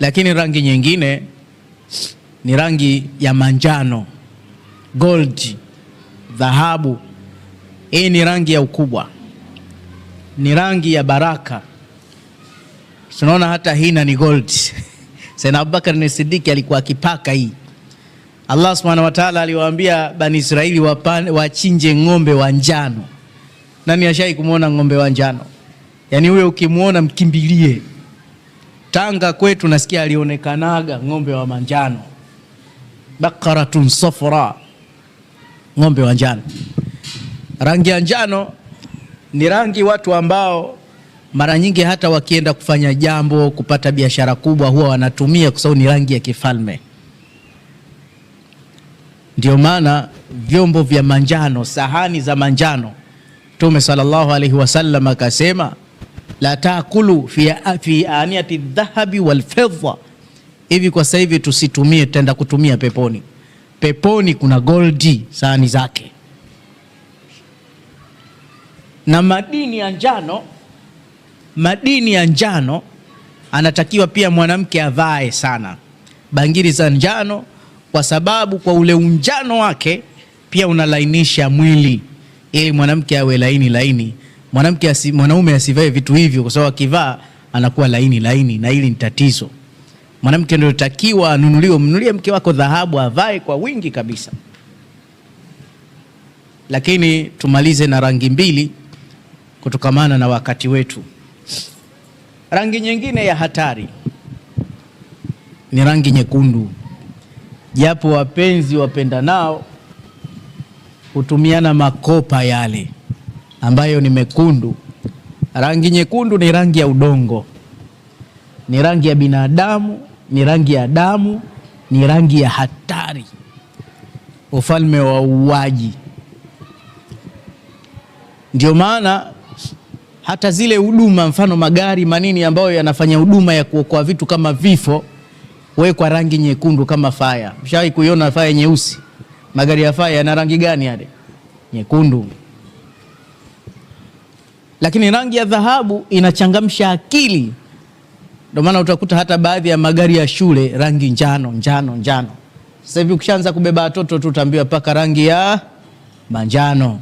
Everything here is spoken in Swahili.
Lakini rangi nyingine ni rangi ya manjano, gold, dhahabu. Hii ni rangi ya ukubwa, ni rangi ya baraka. Tunaona hata hina ni gold. Sayyidina Abubakar ni Siddiq alikuwa akipaka hii. Allah Subhanahu wa Ta'ala aliwaambia Bani Israili wachinje ng'ombe wa njano. Nani ashai kumuona ng'ombe wa njano? Yani huyo ukimuona mkimbilie. Tanga kwetu nasikia alionekanaga ng'ombe wa manjano. Baqaratun safra, ng'ombe wa njano. Rangi ya njano ni rangi watu ambao mara nyingi hata wakienda kufanya jambo, kupata biashara kubwa, huwa wanatumia kwa sababu ni rangi ya kifalme. Ndio maana vyombo vya manjano, sahani za manjano, Mtume sallallahu alaihi wasallam akasema la taakulu fi aniyati dhahabi wal fidda. Hivi kwa sasa hivi tusitumie, tutaenda kutumia peponi. Peponi kuna goldi sahani zake. Na madini ya njano anatakiwa pia mwanamke avae sana bangili za njano, kwa sababu kwa ule unjano wake pia unalainisha mwili, ili mwanamke awe laini. Mwanaume asivae vitu hivyo, kwa sababu akivaa anakuwa laini, na hili ni tatizo. Mwanamke ndio takiwa mnunulie mke wako dhahabu, avae kwa wingi kabisa. Lakini tumalize na rangi mbili kutokamana na wakati wetu. Rangi nyingine ya hatari ni rangi nyekundu. Japo wapenzi wapenda nao hutumiana makopa yale ambayo ni mekundu. Rangi nyekundu ni rangi ya udongo, ni rangi ya binadamu, ni rangi ya damu, ni rangi ya hatari, ufalme wa uuaji. Ndio maana hata zile huduma, mfano magari manini ambayo yanafanya huduma ya kuokoa vitu kama vifo, wewe kwa rangi nyekundu kama fire. Mshawahi kuiona fire nyeusi? Magari ya fire yana rangi gani yale? Nyekundu. Lakini rangi ya dhahabu inachangamsha akili. Ndio maana utakuta hata baadhi ya magari ya shule rangi njano. Sasa hivi ukishaanza kubeba watoto tu utaambiwa paka rangi ya manjano.